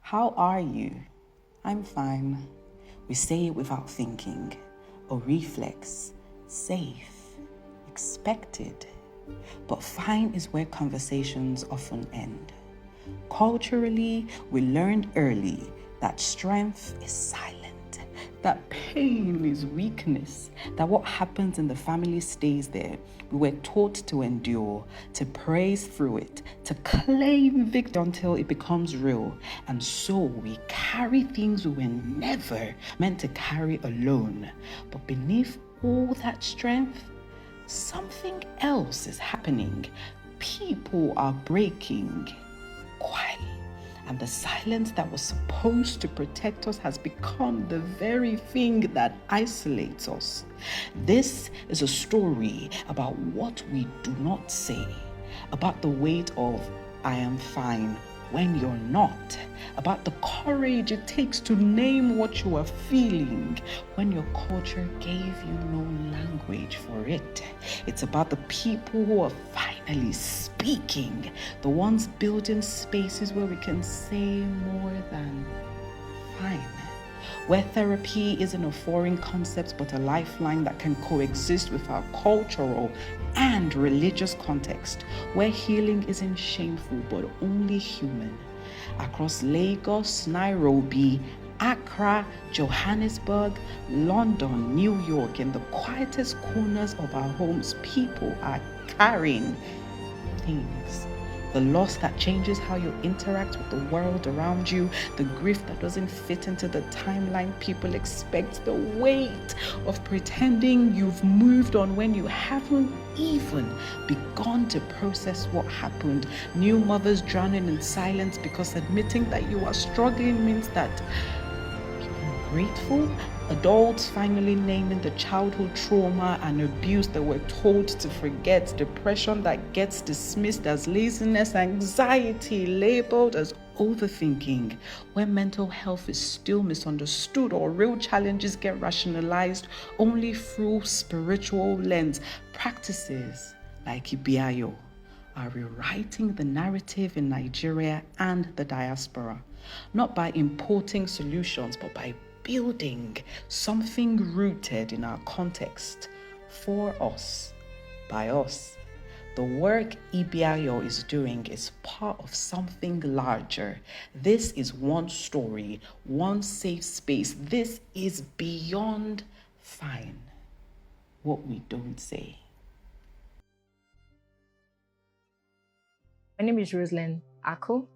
How are you? I'm fine. We say it without thinking. A reflex. Safe. Expected. But fine is where conversations often end. Culturally, we learned early that strength is silent, that pain is weakness, that what happens in the family stays there. We were taught to endure, to praise through it, to claim victory until it becomes real. And so we carry things we were never meant to carry alone. But beneath all that strength, something else is happening. People are breaking quietly. And the silence that was supposed to protect us has become the very thing that isolates us. This is a story about what we do not say, about the weight of I am fine when you're not, about the courage it takes to name what you are feeling when your culture gave you no language for it. It's about the people who are finally speaking, the ones building spaces where we can say more than fine. Where therapy isn't a foreign concept but a lifeline that can coexist with our cultural and religious context. Where healing isn't shameful but only human. Across Lagos, Nairobi, Accra, Johannesburg, London, New York, in the quietest corners of our homes, people are carrying things. The loss that changes how you interact with the world around you, the grief that doesn't fit into the timeline people expect, the weight of pretending you've moved on when you haven't even begun to process what happened. New mothers drowning in silence because admitting that you are struggling means that you're ungrateful. Adults finally naming the childhood trauma and abuse that we're told to forget, depression that gets dismissed as laziness, anxiety labeled as overthinking, where mental health is still misunderstood or real challenges get rationalized only through spiritual lens. Practices like Ibi Ayo are rewriting the narrative in Nigeria and the diaspora, not by importing solutions, but by building something rooted in our context, for us, by us. The work Ibi Ayo is doing is part of something larger. This is one story, one safe space. This is beyond fine. What we don't say. My name is Rosalind Ako.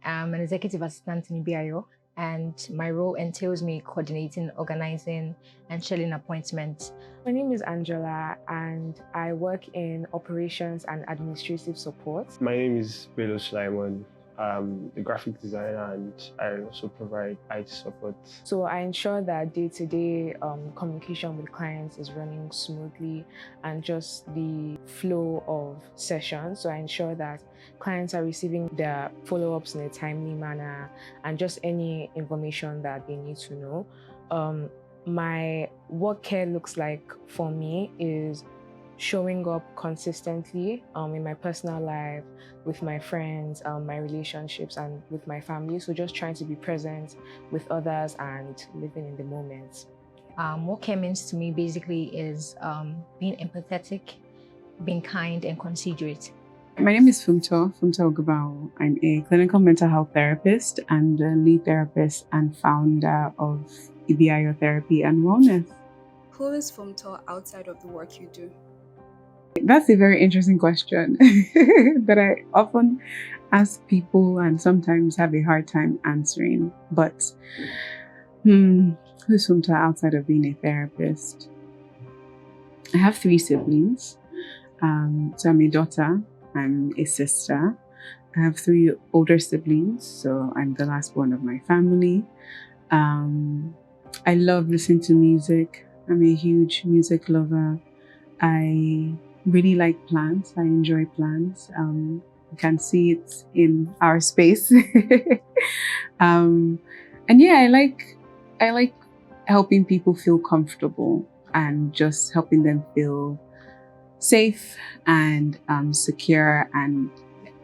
I'm an executive assistant in Ibi Ayo, and my role entails me coordinating, organizing, and scheduling appointments. My name is Angela, and I work in operations and administrative support. My name is Bello Sulaiman. I'm a graphic designer, and I also provide IT support. So I ensure that day-to-day communication with clients is running smoothly and just the flow of sessions. So I ensure that clients are receiving their follow-ups in a timely manner and just any information that they need to know. My work care looks like for me is showing up consistently in my personal life, with my friends, my relationships, and with my family. So just trying to be present with others and living in the moment. What care means to me basically is being empathetic, being kind, and considerate. My name is Funmto Ogunbawo. I'm a clinical mental health therapist and a lead therapist and founder of Ibi Ayo Therapy and Wellness. Who is Funmto outside of the work you do? That's a very interesting question that I often ask people and sometimes have a hard time answering. But who's Funmto outside of being a therapist? I have 3 siblings. So I'm a daughter, I'm a sister. I have 3 older siblings, so I'm the last one of my family. I love listening to music. I'm a huge music lover. I really like plants. I enjoy plants. You can see it in our space. And yeah, I like helping people feel comfortable and just helping them feel safe and secure, and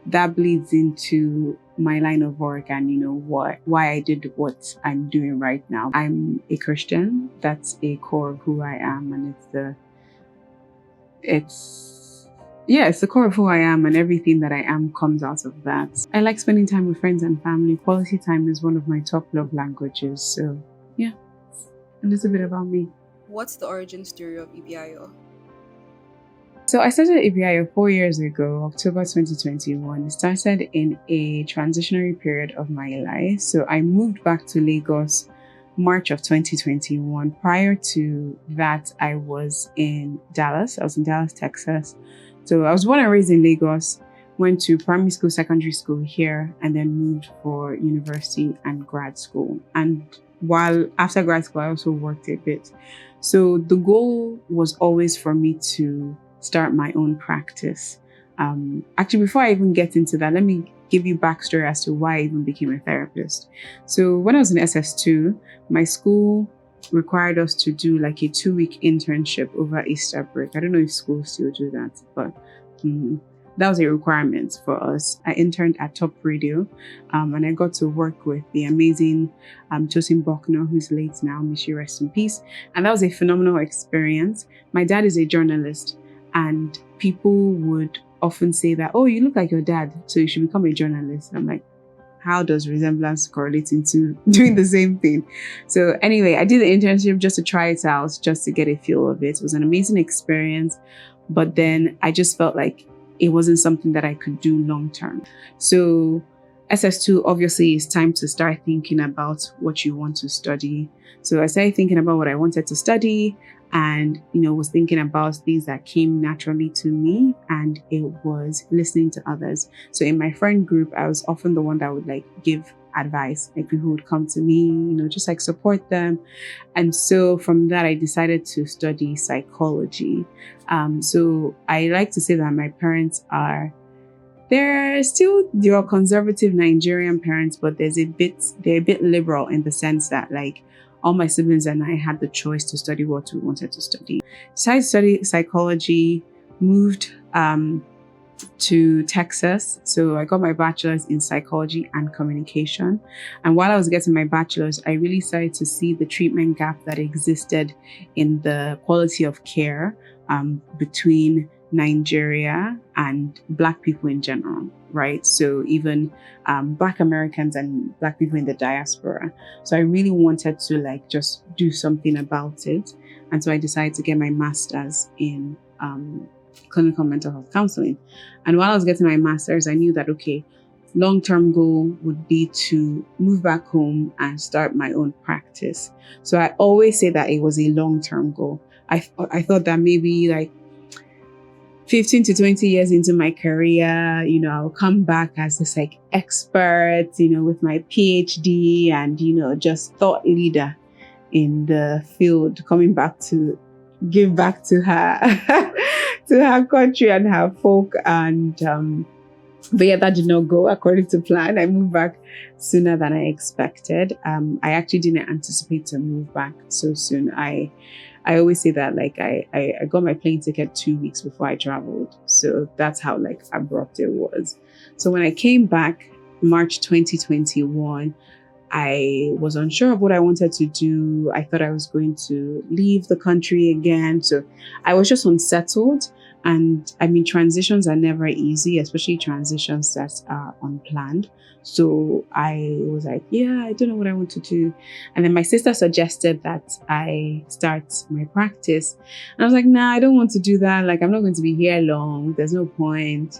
that bleeds into my line of work and why I did what I'm doing right now. I'm a Christian. That's a core of who I am, and it's the core of who I am, and everything that I am comes out of that. I like spending time with friends and family. Quality time is one of my top love languages. So yeah, a little bit about me. What's the origin story of Ibi Ayo? So I started Ibi Ayo 4 years ago, October 2021. It started in a transitionary period of my life. So I moved back to Lagos March of 2021. Prior to that, I was in Dallas. I was in Dallas, Texas. So I was born and raised in Lagos, went to primary school, secondary school here, and then moved for university and grad school. And while after grad school, I also worked a bit. So the goal was always for me to start my own practice. Actually, before I even get into that, let me give you backstory as to why I even became a therapist. So when I was in SS2, my school required us to do like a 2-week internship over Easter break. I don't know if schools still do that, but that was a requirement for us. I interned at Top Radio, and I got to work with the amazing Tosin Buckner, who's late now, may she rest in peace. And that was a phenomenal experience. My dad is a journalist, and people would often say that, oh, you look like your dad, so you should become a journalist. I'm like, how does resemblance correlate into doing the same thing? So anyway, I did the internship just to try it out, just to get a feel of it. It was an amazing experience, but then I just felt like it wasn't something that I could do long term. So SS2 obviously is time to start thinking about what you want to study. So I started thinking about what I wanted to study, and was thinking about things that came naturally to me, and it was listening to others. So in my friend group, I was often the one that would like give advice, like people would come to me, just like support them. And so from that, I decided to study psychology. So I like to say that my parents they're still your conservative Nigerian parents, but they're a bit liberal in the sense that like all my siblings and I had the choice to study what we wanted to study. Decided to study psychology, moved to Texas. So I got my bachelor's in psychology and communication. And while I was getting my bachelor's, I really started to see the treatment gap that existed in the quality of care between Nigeria and Black people in general, right? So even Black Americans and Black people in the diaspora. So I really wanted to like just do something about it. And so I decided to get my master's in clinical mental health counseling. And while I was getting my master's, I knew that, okay, long-term goal would be to move back home and start my own practice. So I always say that it was a long-term goal. I thought that maybe like 15 to 20 years into my career, I'll come back as this like expert, with my PhD and, just thought leader in the field, coming back to give back to her, to her country and her folk. And, but yeah, that did not go according to plan. I moved back sooner than I expected. I actually didn't anticipate to move back so soon. I always say that like I got my plane ticket 2 weeks before I traveled. So that's how like abrupt it was. So when I came back March 2021, I was unsure of what I wanted to do. I thought I was going to leave the country again. So I was just unsettled. And I mean, transitions are never easy, especially transitions that are unplanned. So I was like, yeah, I don't know what I want to do. And then my sister suggested that I start my practice. And I was like, nah, I don't want to do that. Like, I'm not going to be here long. There's no point,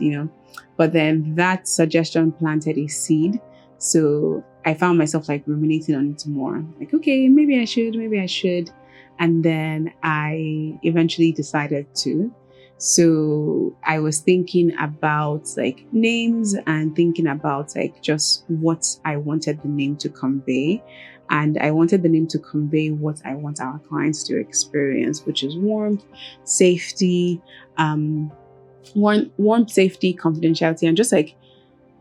But then that suggestion planted a seed. So I found myself like ruminating on it more. Like, okay, maybe I should. And then I eventually decided to. So I was thinking about like names and thinking about like just what I wanted the name to convey. And I wanted the name to convey what I want our clients to experience, which is warmth, safety, warmth, safety, confidentiality, and just like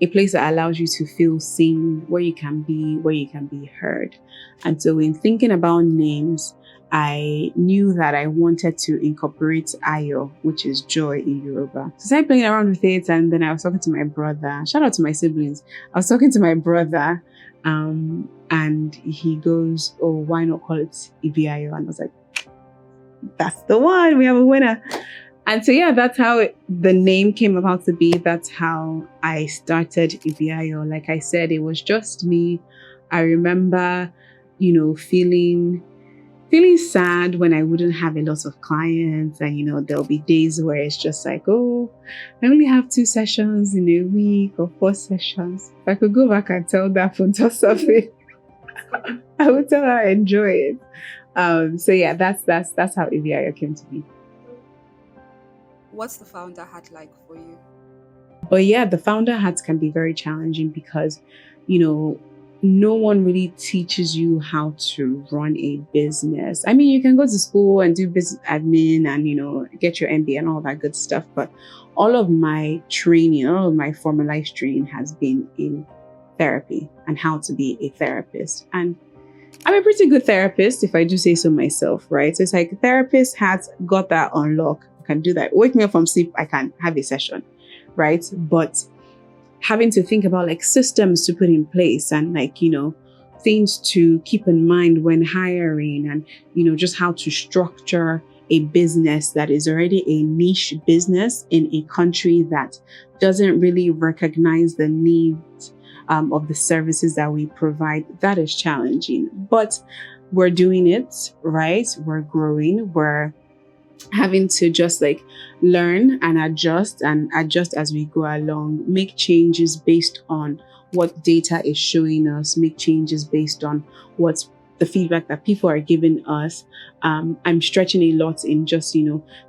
a place that allows you to feel seen, where you can be heard. And so in thinking about names, I knew that I wanted to incorporate Ayo, which is joy in Yoruba. So I started playing around with it, and then I was talking to my brother. Shout out to my siblings. I was talking to my brother, and he goes, "Oh, why not call it Ibi Ayo?" And I was like, "That's the one. We have a winner." And so, yeah, that's how the name came about to be. That's how I started Ibi Ayo. Like I said, it was just me. I remember, feeling sad when I wouldn't have a lot of clients. And, there'll be days where it's just like, oh, I only have 2 sessions in a week or 4 sessions. If I could go back and tell that Funmto something, I would tell her I enjoy it. So yeah, that's how Ibi Ayo came to be. What's the founder hat like for you? But yeah, the founder hats can be very challenging because, no one really teaches you how to run a business. I mean, you can go to school and do business admin and, get your MBA and all that good stuff. But all of my training, all of my formalized training has been in therapy and how to be a therapist. And I'm a pretty good therapist, if I do say so myself, right? So it's like therapist has got that on lock. I can do that. Wake me up from sleep, I can have a session, right? But having to think about like systems to put in place and things to keep in mind when hiring and, just how to structure a business that is already a niche business in a country that doesn't really recognize the needs of the services that we provide. That is challenging, but we're doing it, right? We're growing. We're having to just learn and adjust as we go along, make changes based on what data is showing us, make changes based on what's the feedback that people are giving us. I'm stretching a lot in just,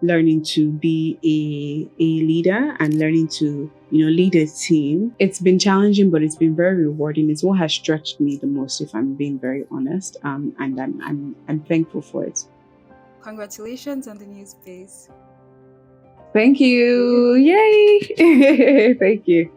learning to be a leader and learning to, lead a team. It's been challenging, but it's been very rewarding. It's what has stretched me the most, if I'm being very honest. And I'm thankful for it. Congratulations on the new space. Thank you. Yay. Thank you.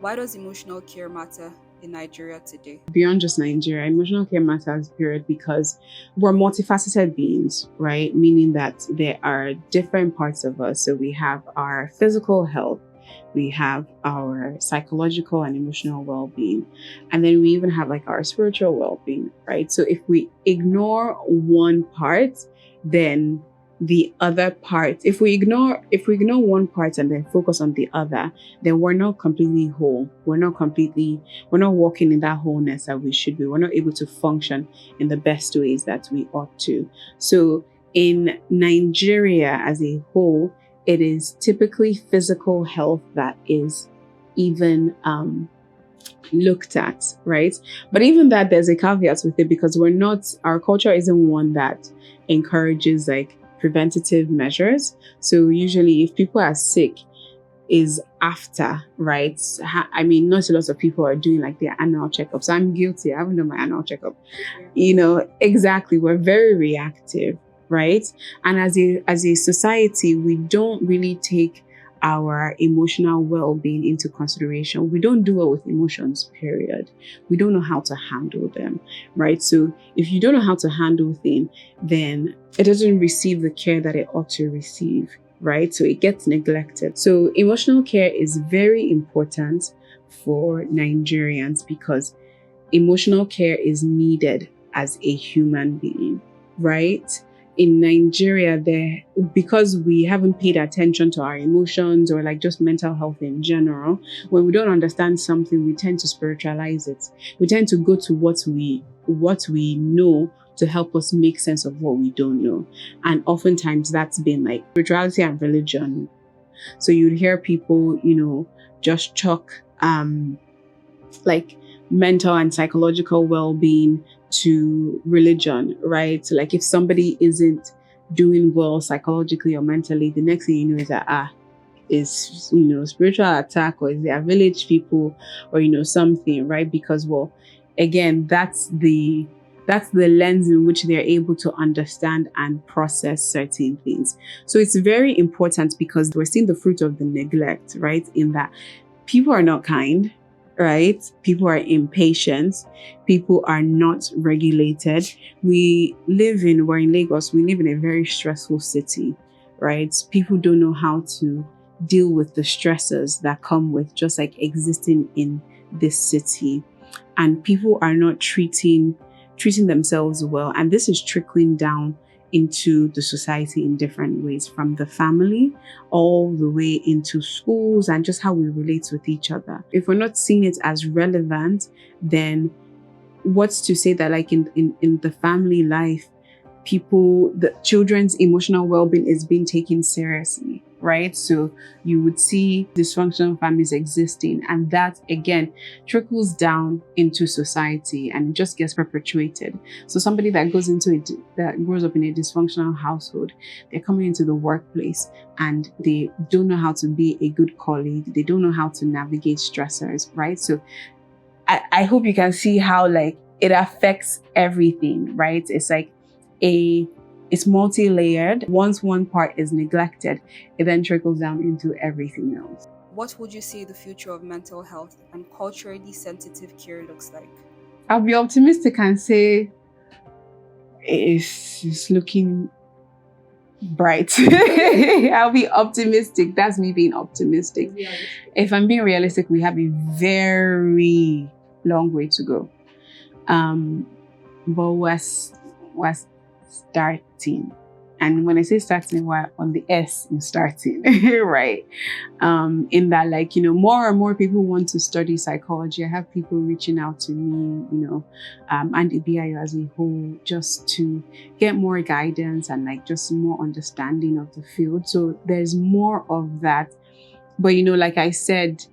Why does emotional care matter in Nigeria today? Beyond just Nigeria, emotional care matters, period, because we're multifaceted beings, right? Meaning that there are different parts of us. So we have our physical health, we have our psychological and emotional well-being, and then we even have our spiritual well-being, right? So if we ignore one part, then the other part, if we ignore one part and then focus on the other, then we're not completely whole. We're not walking in that wholeness that we should be. We're not able to function in the best ways that we ought to. So in Nigeria as a whole, it is typically physical health that is even looked at, right? But even that, there's a caveat with it, because our culture isn't one that encourages preventative measures. So usually if people are sick is after, right? I mean, not a lot of people are doing their annual checkups. I'm guilty. I haven't done my annual checkup. Exactly. We're very reactive, right? And as a society, we don't really take our emotional well-being into consideration. We don't do well with emotions, period. We don't know how to handle them, right? So if you don't know how to handle them, then it doesn't receive the care that it ought to receive, right? So it gets neglected. So emotional care is very important for Nigerians because emotional care is needed as a human being, right? In Nigeria, because we haven't paid attention to our emotions or just mental health in general, when we don't understand something, we tend to spiritualize it. We tend to go to what we know to help us make sense of what we don't know. And oftentimes that's been spirituality and religion. So you'd hear people, just chalk mental and psychological well-being to religion, right? So if somebody isn't doing well psychologically or mentally, the next thing you know is that is spiritual attack, or is their village people, or something, right? Because again, that's the lens in which they're able to understand and process certain things. So it's very important because we're seeing the fruit of the neglect, right? In that people are not kind, right? People are impatient. People are not regulated. We're in Lagos. We live in a very stressful city, right? People don't know how to deal with the stresses that come with just like existing in this city. And people are not treating themselves well. And this is trickling down into the society in different ways, from the family all the way into schools and just how we relate with each other. If we're not seeing it as relevant, then what's to say that like in the family life, the children's emotional well-being is being taken seriously, right? So you would see dysfunctional families existing, and that again trickles down into society and it just gets perpetuated. So somebody that grows up in a dysfunctional household, they're coming into the workplace and they don't know how to be a good colleague. They don't know how to navigate stressors, right? So I hope you can see how like it affects everything, right? It's like it's multi-layered. Once one part is neglected, it then trickles down into everything else. What would you say the future of mental health and culturally sensitive care looks like? I'll be optimistic and say it's looking bright. I'll be optimistic. That's me being optimistic. If I'm being realistic, we have a very long way to go. But we're starting. And when I say starting, we're on the S in starting, right? In that, like, more and more people want to study psychology. I have people reaching out to me, and Ibi Ayo as a whole, just to get more guidance and like just more understanding of the field. So there's more of that. But, like I said,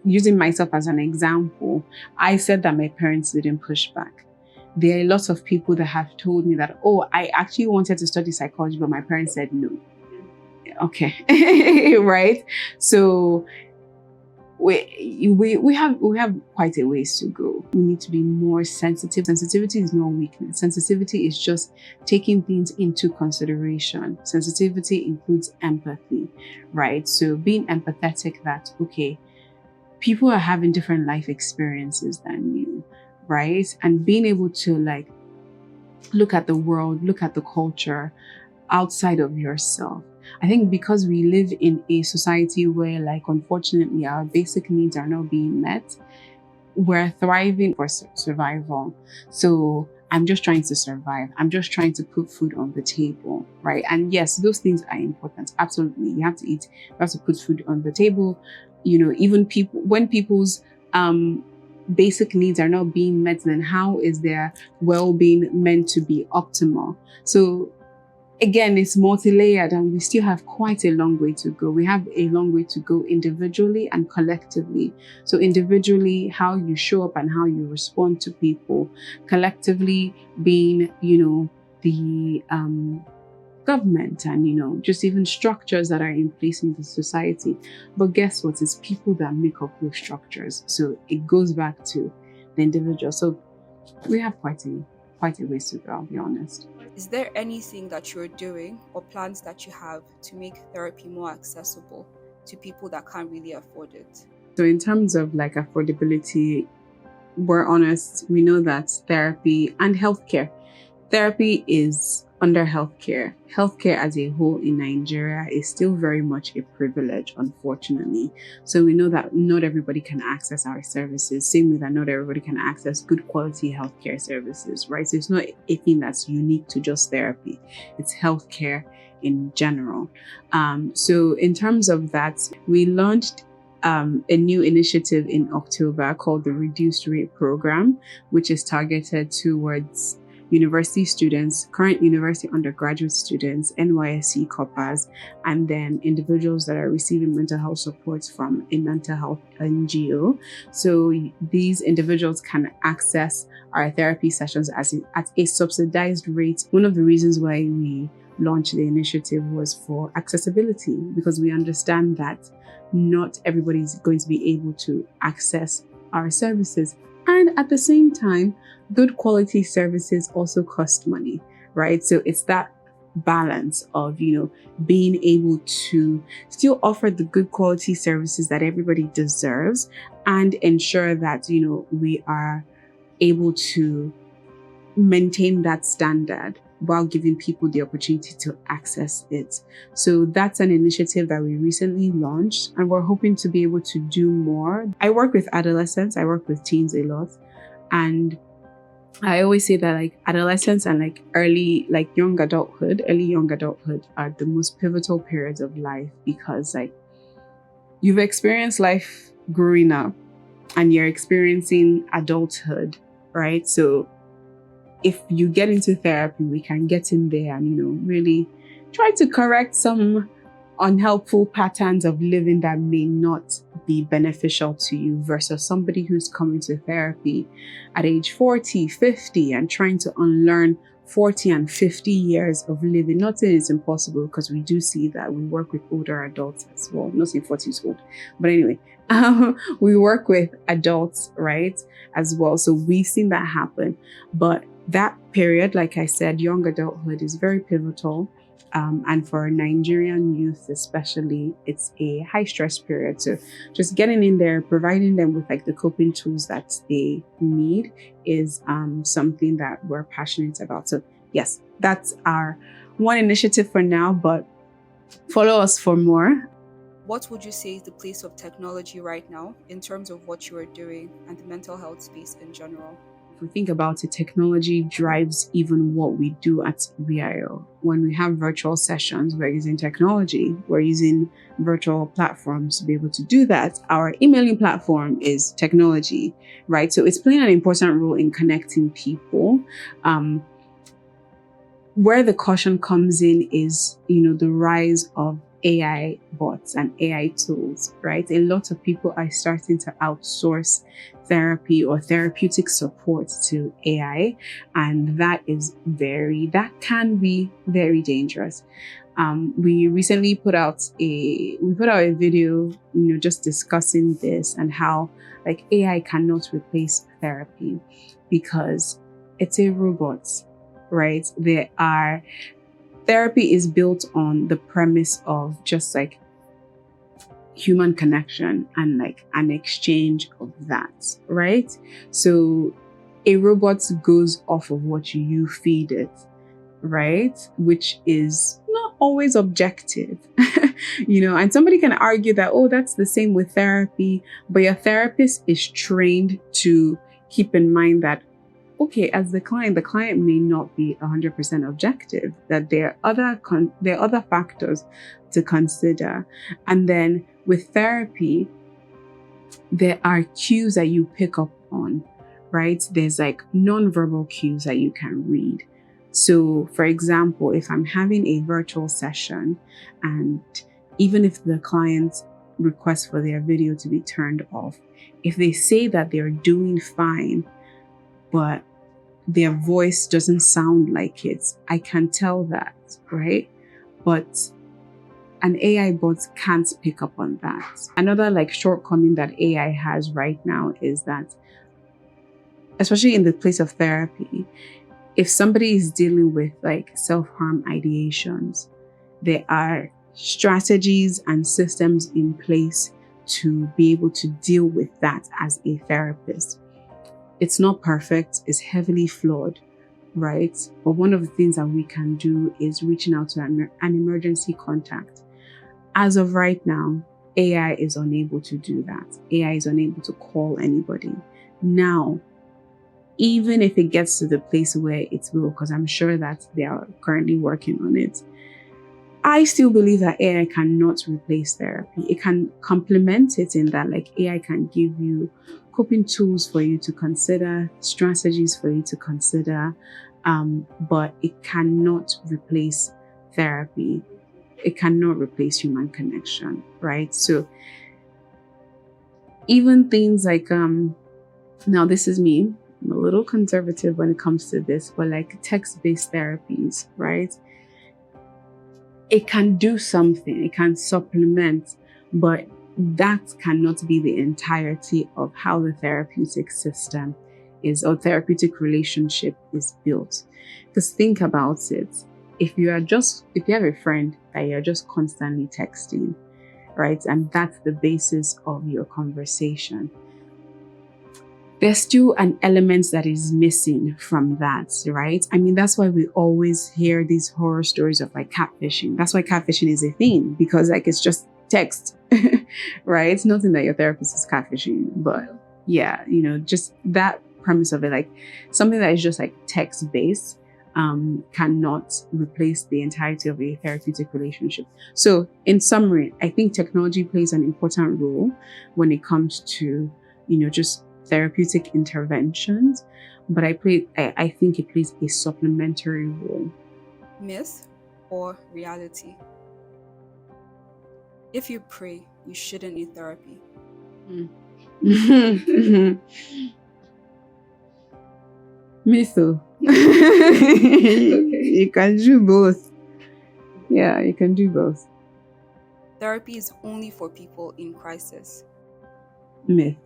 using myself as an example, I said that my parents didn't push back. There are lots of people that have told me that, oh, I actually wanted to study psychology, but my parents said no. Okay, right? So we have quite a ways to go. We need to be more sensitive. Sensitivity is not weakness. Sensitivity is just taking things into consideration. Sensitivity includes empathy, right? So being empathetic that, okay, people are having different life experiences than you, right? And being able to like look at the world, look at the culture outside of yourself. I think because we live in a society where, like, unfortunately, our basic needs are not being met, we're thriving for survival. So I'm just trying to survive. I'm just trying to put food on the table, right? And yes, those things are important. Absolutely. You have to eat. You have to put food on the table. Even when people's basic needs are not being met, then how is their well-being meant to be optimal? So again, it's multi-layered and we still have quite a long way to go. We have a long way to go individually and collectively. So individually, how you show up and how you respond to people. Collectively being, the government and, just even structures that are in place in the society. But guess what? It's people that make up those structures. So it goes back to the individual. So we have quite a ways to go, I'll be honest. Is there anything that you're doing or plans that you have to make therapy more accessible to people that can't really afford it? So in terms of like affordability, we're honest, we know that therapy and healthcare. Therapy is under healthcare. Healthcare as a whole in Nigeria is still very much a privilege, unfortunately. So we know that not everybody can access our services. Same way that not everybody can access good quality healthcare services, right? So it's not a thing that's unique to just therapy. It's healthcare in general. So in terms of that, we launched a new initiative in October called the Reduced Rate Program, which is targeted towards university students, current university undergraduate students, NYSC corpers, and then individuals that are receiving mental health support from a mental health NGO. So these individuals can access our therapy sessions at a subsidized rate. One of the reasons why we launched the initiative was for accessibility, because we understand that not everybody is going to be able to access our services. And at the same time, good quality services also cost money, right? So it's that balance of, being able to still offer the good quality services that everybody deserves and ensure that, we are able to maintain that standard while giving people the opportunity to access it. So that's an initiative that we recently launched, and we're hoping to be able to do more. I work with adolescents, I work with teens a lot, and I always say that adolescence and early young adulthood are the most pivotal periods of life, because you've experienced life growing up and you're experiencing adulthood, right? So if you get into therapy, we can get in there and, really try to correct some unhelpful patterns of living that may not be beneficial to you, versus somebody who's coming to therapy at age 40, 50 and trying to unlearn 40 and 50 years of living. Not saying it's impossible, because we do see that we work with older adults as well. I'm not saying 40 is old, but anyway, we work with adults, right, as well. So we've seen that happen. But that period, like I said, young adulthood is very pivotal. And for Nigerian youth especially, it's a high stress period. So just getting in there, providing them with the coping tools that they need is something that we're passionate about. So yes, that's our one initiative for now, but follow us for more. What would you say is the place of technology right now in terms of what you are doing and the mental health space in general? If we think about it, technology drives even what we do at Ibi Ayo. When we have virtual sessions, we're using technology. We're using virtual platforms to be able to do that. Our emailing platform is technology, right? So it's playing an important role in connecting people. Where the caution comes in is, the rise of AI bots and AI tools, right? A lot of people are starting to outsource therapy or therapeutic support to AI, and that can be very dangerous. We recently put out a video, just discussing this and how AI cannot replace therapy because it's a robot, right? Therapy is built on the premise of just human connection and an exchange of that, right? So a robot goes off of what you feed it, right? Which is not always objective, and somebody can argue that, oh, that's the same with therapy, but your therapist is trained to keep in mind that, okay, as the client may not be 100% objective, that there are other factors to consider. And then with therapy, there are cues that you pick up on, right? There's non-verbal cues that you can read. So for example, if I'm having a virtual session and even if the client requests for their video to be turned off, if they say that they're doing fine, but their voice doesn't sound like it, I can tell that, right? But an AI bot can't pick up on that. Another shortcoming that AI has right now is that, especially in the place of therapy, if somebody is dealing with self-harm ideations, there are strategies and systems in place to be able to deal with that as a therapist. It's not perfect, it's heavily flawed, right? But one of the things that we can do is reaching out to an emergency contact. As of right now, AI is unable to do that. AI is unable to call anybody. Now, even if it gets to the place where it will, because I'm sure that they are currently working on it, I still believe that AI cannot replace therapy. It can complement it in that AI can give you coping tools for you to consider, strategies for you to consider, but it cannot replace therapy. It cannot replace human connection, right? So even things now this is me, I'm a little conservative when it comes to this, but text-based therapies, right? It can do something, it can supplement, but that cannot be the entirety of how the therapeutic system is, or therapeutic relationship is built. Because think about it. if you have a friend that you're just constantly texting, right, and that's the basis of your conversation, there's still an element that is missing from that, right? I mean, that's why we always hear these horror stories of like catfishing. That's why catfishing is a thing, because like it's just text, right? It's nothing that your therapist is catfishing, but yeah, just that premise of it, like something that is just like text based, cannot replace the entirety of a therapeutic relationship. So in summary, I think technology plays an important role when it comes to, just therapeutic interventions, but I think it plays a supplementary role. Myth or reality? If you pray, you shouldn't need therapy. Myth. You can do both. Yeah, you can do both. Therapy is only for people in crisis. Myth.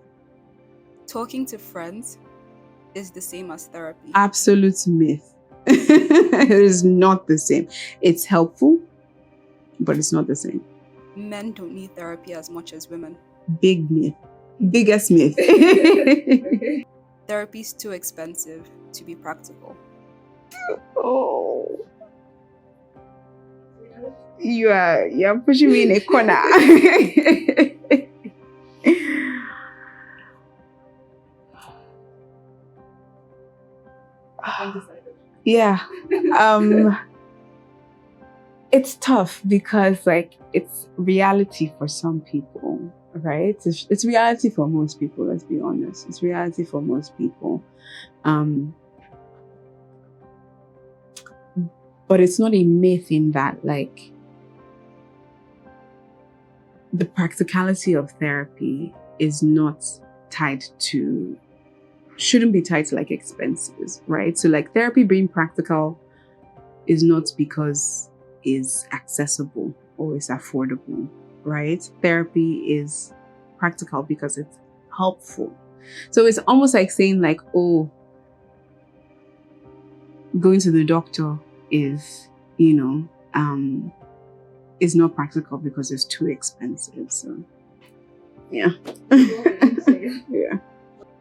Talking to friends is the same as therapy. Absolute myth. It is not the same. It's helpful, but it's not the same. Men don't need therapy as much as women. Big myth. Biggest myth. Therapy is too expensive to be practical. Oh. You're pushing me in a corner. Yeah. It's tough because like it's reality for some people, right? It's reality for most people, let's be honest. It's reality for most people. But it's not a myth in that like the practicality of therapy is not shouldn't be tied to like expenses, right? So like therapy being practical is not because it's accessible or it's affordable, right? Therapy is practical because it's helpful. So it's almost like saying like, oh, going to the doctor is, is not practical because it's too expensive. So yeah. Yeah.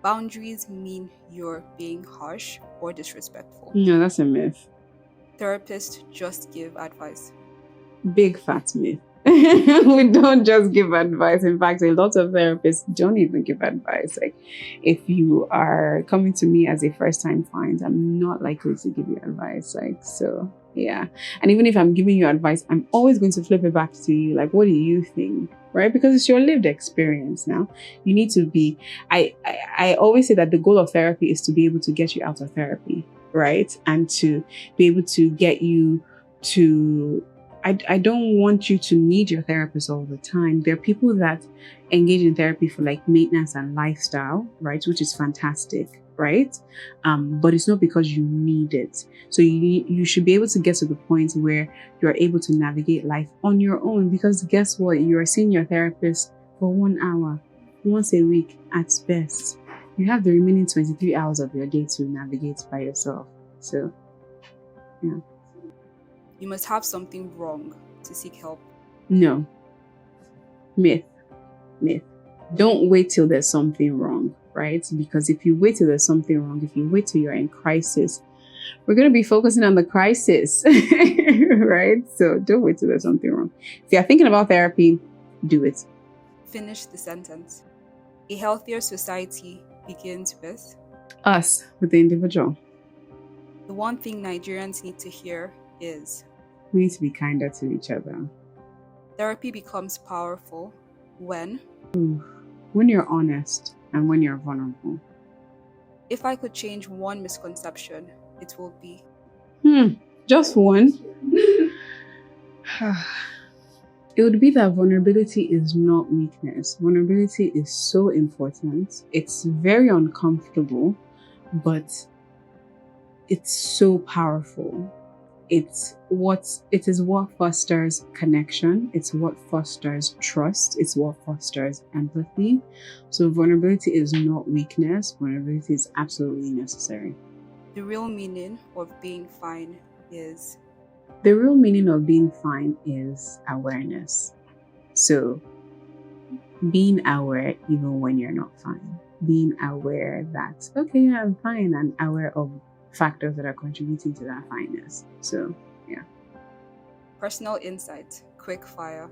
Boundaries mean you're being harsh or disrespectful. No, that's a myth. Therapists just give advice. Big fat myth. We don't just give advice. In fact, a lot of therapists don't even give advice. Like, if you are coming to me as a first-time client, I'm not likely to give you advice. Like, so yeah. And even if I'm giving you advice, I'm always going to flip it back to you. Like, what do you think? Right? Because it's your lived experience now. You need to be, I always say that the goal of therapy is to be able to get you out of therapy, right? And to be able to get you to, I don't want you to need your therapist all the time. There are people that engage in therapy for like maintenance and lifestyle, right? Which is fantastic, right? But it's not because you need it. So you should be able to get to the point where you're able to navigate life on your own, because guess what? You are seeing your therapist for 1 hour, once a week at best. You have the remaining 23 hours of your day to navigate by yourself. So, yeah. You must have something wrong to seek help. No. Myth. Don't wait till there's something wrong, right? Because if you wait till there's something wrong, if you wait till you're in crisis, we're going to be focusing on the crisis, right? So don't wait till there's something wrong. If you're thinking about therapy, do it. Finish the sentence. A healthier society begins with us, with the individual. The one thing Nigerians need to hear is we need to be kinder to each other. Therapy becomes powerful when you're honest and when you're vulnerable. If I could change one misconception, it will be just one. It would be that vulnerability is not weakness. Vulnerability is so important. It's very uncomfortable, but it's so powerful. It is what fosters connection. It's what fosters trust. It's what fosters empathy. So vulnerability is not weakness. Vulnerability is absolutely necessary. The real meaning of being fine is The real meaning of being fine is awareness. So being aware even when you're not fine. Being aware that, okay, yeah, I'm fine, and aware of factors that are contributing to that fineness. So, yeah. Personal insight, quick fire.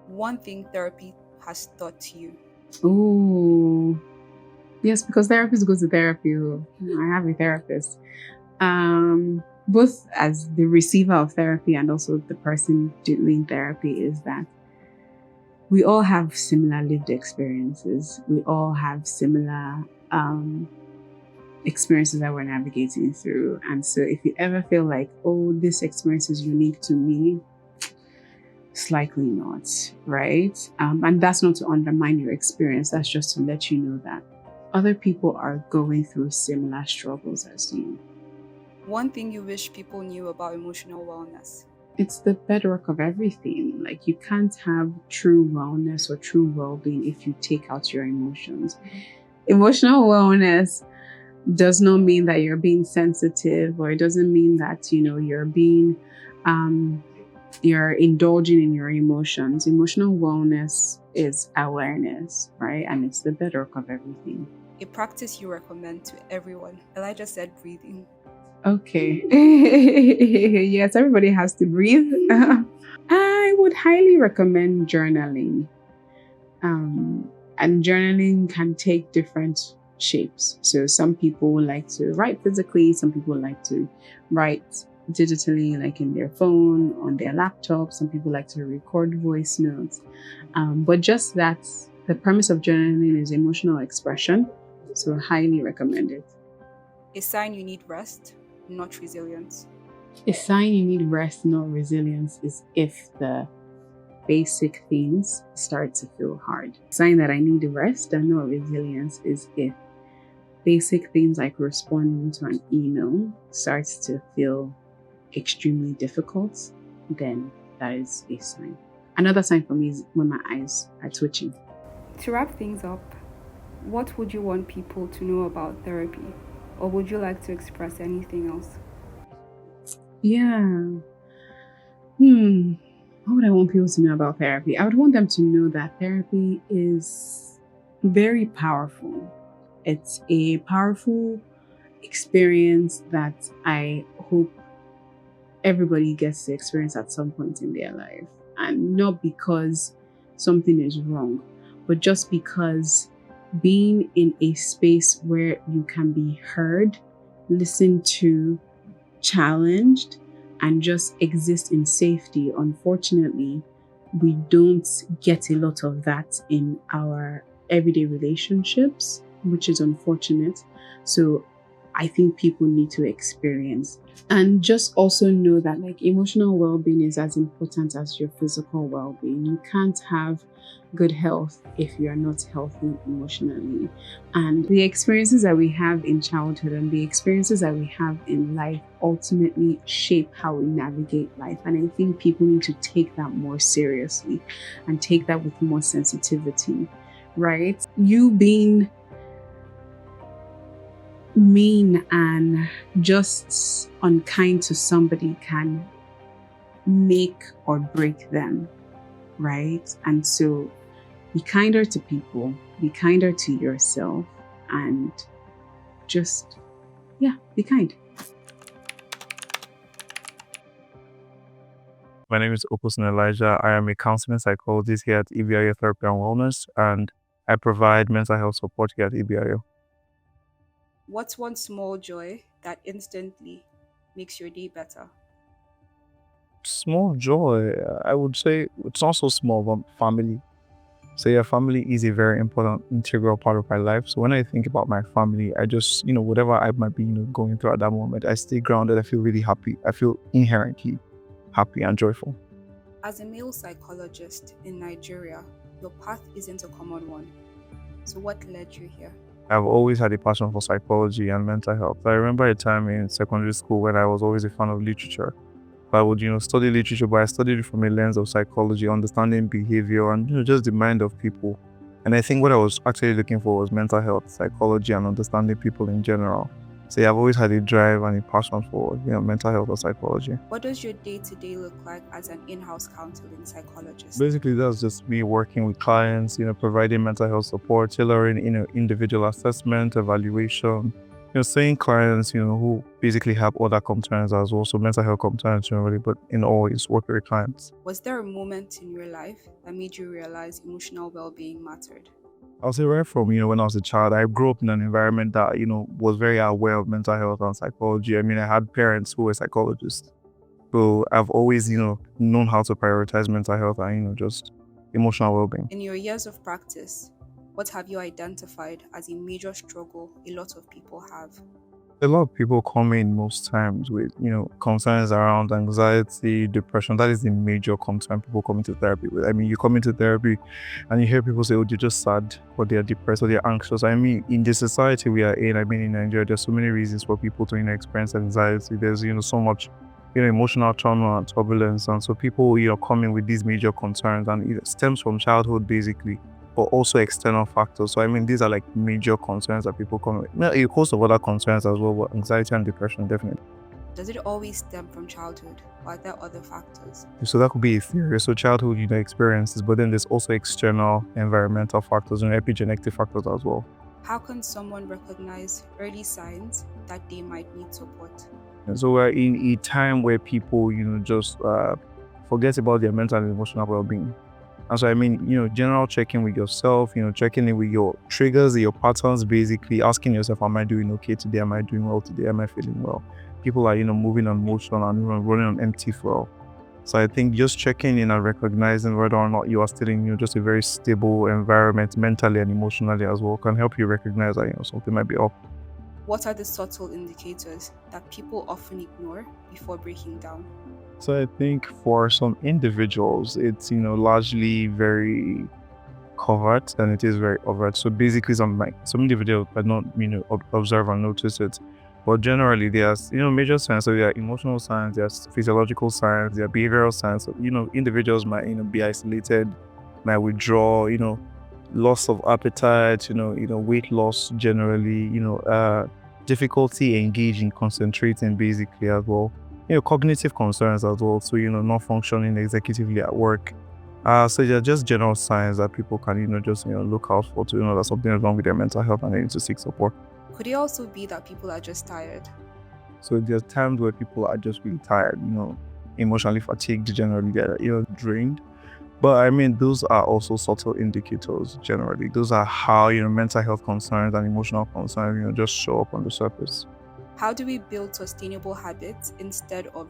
One thing therapy has taught you. Oh, yes, because therapists go to therapy. I have a therapist. Both as the receiver of therapy and also the person doing therapy, is that we all have similar lived experiences. We all have similar experiences that we're navigating through. And so if you ever feel like, oh, this experience is unique to me, it's likely not, right? And that's not to undermine your experience. That's just to let you know that other people are going through similar struggles as you. One thing you wish people knew about emotional wellness. It's the bedrock of everything. Like, you can't have true wellness or true well-being if you take out your emotions. Emotional wellness does not mean that you're being sensitive, or it doesn't mean that, you're being, you're indulging in your emotions. Emotional wellness is awareness, right? And it's the bedrock of everything. A practice you recommend to everyone. Elijah said breathing. Okay. Yes, everybody has to breathe. I would highly recommend journaling. And journaling can take different shapes. So some people like to write physically, some people like to write digitally, like in their phone, on their laptop. Some people like to record voice notes. But just that, the premise of journaling is emotional expression. So highly recommend it. A sign you need rest, not resilience. A sign you need rest, not resilience, is if the basic things start to feel hard. A sign that I need rest and not resilience is if basic things like responding to an email starts to feel extremely difficult, then that is a sign. Another sign for me is when my eyes are twitching. To wrap things up, what would you want people to know about therapy? Or would you like to express anything else? Yeah. What would I want people to know about therapy? I would want them to know that therapy is very powerful. It's a powerful experience that I hope everybody gets to experience at some point in their life. And not because something is wrong, but just because being in a space where you can be heard, listened to, challenged, and just exist in safety. Unfortunately, we don't get a lot of that in our everyday relationships, which is unfortunate. So I think people need to experience. And just also know that emotional well-being is as important as your physical well-being. You can't have good health if you're not healthy emotionally. And the experiences that we have in childhood and the experiences that we have in life ultimately shape how we navigate life. And I think people need to take that more seriously and take that with more sensitivity, right? You being mean and just unkind to somebody can make or break them, right? And so be kinder to people, be kinder to yourself, and just, be kind. My name is Oposun Elijah. I am a counseling psychologist here at Ibi Ayo Therapy and Wellness, and I provide mental health support here at Ibi Ayo. What's one small joy that instantly makes your day better? Small joy, I would say it's not so small, but family. So yeah, family is a very important, integral part of my life. So when I think about my family, I just, whatever I might be, going through at that moment, I stay grounded. I feel really happy. I feel inherently happy and joyful. As a male psychologist in Nigeria, your path isn't a common one. So what led you here? I've always had a passion for psychology and mental health. I remember a time in secondary school when I was always a fan of literature. I would, study literature, but I studied it from a lens of psychology, understanding behavior and, just the mind of people. And I think what I was actually looking for was mental health, psychology, and understanding people in general. So yeah, I've always had a drive and a passion for mental health or psychology. What does your day-to-day look like as an in-house counseling psychologist? Basically, that's just me working with clients, providing mental health support, tailoring, individual assessment, evaluation, seeing clients, who basically have other concerns as well, so mental health concerns generally, but in always work with clients. Was there a moment in your life that made you realize emotional well-being mattered? I'll say right from, when I was a child, I grew up in an environment that, was very aware of mental health and psychology. I mean, I had parents who were psychologists. So I've always, known how to prioritize mental health and, just emotional well-being. In your years of practice, what have you identified as a major struggle a lot of people have? A lot of people come in most times with, concerns around anxiety, depression. That is the major concern people come into therapy with. I mean, you come into therapy and you hear people say, oh, they're just sad, or they're depressed, or they're anxious. I mean, in the society we are in, in Nigeria, there's so many reasons for people to, experience anxiety. There's, so much, emotional trauma and turbulence. And so people, come in with these major concerns, and it stems from childhood, basically, but also external factors. So these are like major concerns that people come with. A host of other concerns as well, but anxiety and depression, definitely. Does it always stem from childhood, or are there other factors? So that could be a theory. So childhood, experiences, but then there's also external environmental factors and epigenetic factors as well. How can someone recognize early signs that they might need support? And so we're in a time where people, just forget about their mental and emotional well-being. And so, general checking with yourself, checking in with your triggers, your patterns, basically asking yourself, am I doing okay today? Am I doing well today? Am I feeling well? People are, moving on motion and running on empty fuel. So I think just checking in and recognizing whether or not you are still in, just a very stable environment mentally and emotionally as well can help you recognize that, something might be up. What are the subtle indicators that people often ignore before breaking down? So I think for some individuals, it's, largely very covert than it is very overt. So basically some individuals might not, observe and notice it. But generally there's, major signs. So there are emotional signs, there's physiological signs, there are behavioral signs. So, individuals might, be isolated, might withdraw, loss of appetite, weight loss generally, difficulty engaging, concentrating basically as well. Cognitive concerns as well. So, not functioning executively at work. So they're just general signs that people can, just, look out for to know that something is wrong with their mental health and they need to seek support. Could it also be that people are just tired? So there's times where people are just really tired, emotionally fatigued generally, they're, drained. But those are also subtle indicators generally. Those are how, mental health concerns and emotional concerns, just show up on the surface. How do we build sustainable habits instead of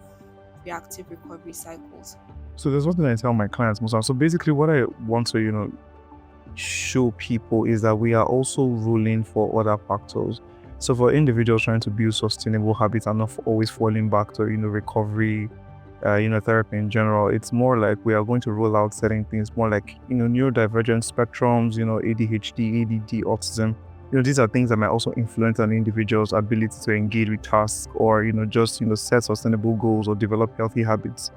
reactive recovery cycles? So there's one thing I tell my clients most times. So basically what I want to, show people is that we are also ruling for other factors. So for individuals trying to build sustainable habits and not always falling back to, recovery, therapy in general, it's more like we are going to roll out certain things, more like, neurodivergent spectrums, ADHD, ADD, autism. These are things that might also influence an individual's ability to engage with tasks or, just, set sustainable goals or develop healthy habits.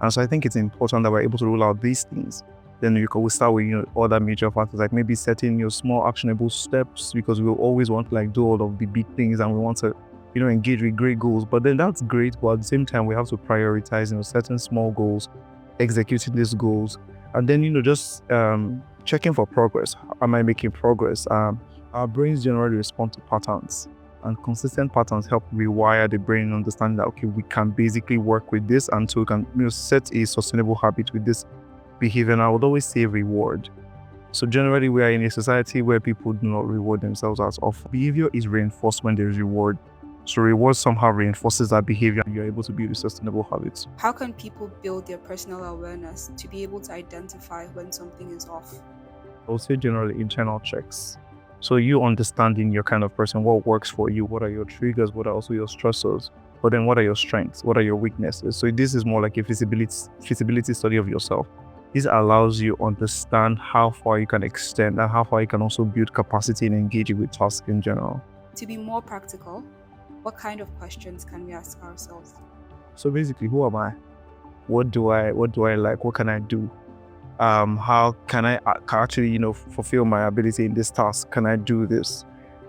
And so I think it's important that we're able to roll out these things. Then we start with, other major factors, like maybe setting small actionable steps, because we'll always want to do all of the big things and we want to, engage with great goals. But then that's great, but at the same time, we have to prioritize, certain small goals, executing these goals, and then, just checking for progress. Am I making progress? Our brains generally respond to patterns, and consistent patterns help rewire the brain and understand that, okay, we can basically work with this, and so we can, set a sustainable habit with this behavior. And I would always say reward. So generally, we are in a society where people do not reward themselves as often. Behavior is reinforced when there is reward. So reward somehow reinforces that behavior and you're able to build sustainable habits. How can people build their personal awareness to be able to identify when something is off? I would say generally internal checks. So you understanding your kind of person, what works for you, what are your triggers, what are also your stressors, but then what are your strengths, what are your weaknesses? So this is more like a feasibility study of yourself. This allows you to understand how far you can extend and how far you can also build capacity in engaging with tasks in general. To be more practical, what kind of questions can we ask ourselves? So basically, who am I? What do I like? What can I do? How can I actually, fulfill my ability in this task? Can I do this?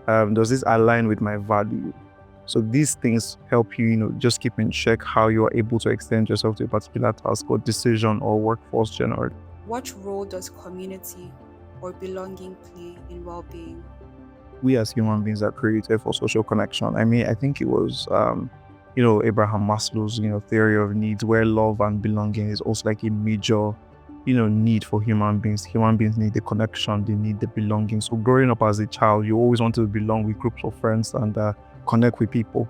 Does this align with my value? So these things help you, just keep in check how you are able to extend yourself to a particular task or decision or workforce generally. What role does community or belonging play in well-being? We as human beings are created for social connection. I think it was, Abraham Maslow's, theory of needs, where love and belonging is also like a major, need for human beings. Human beings need the connection, they need the belonging. So growing up as a child, you always want to belong with groups of friends and connect with people.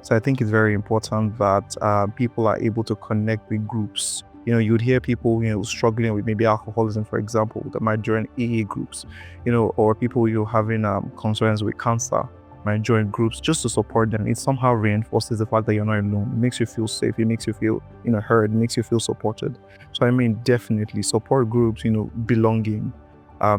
So I think it's very important that people are able to connect with groups. You'd hear people, struggling with maybe alcoholism, for example, that might join AA groups, or people having concerns with cancer might join groups just to support them. It somehow reinforces the fact that you're not alone. It makes you feel safe. It makes you feel, heard. It makes you feel supported. So definitely support groups, belonging,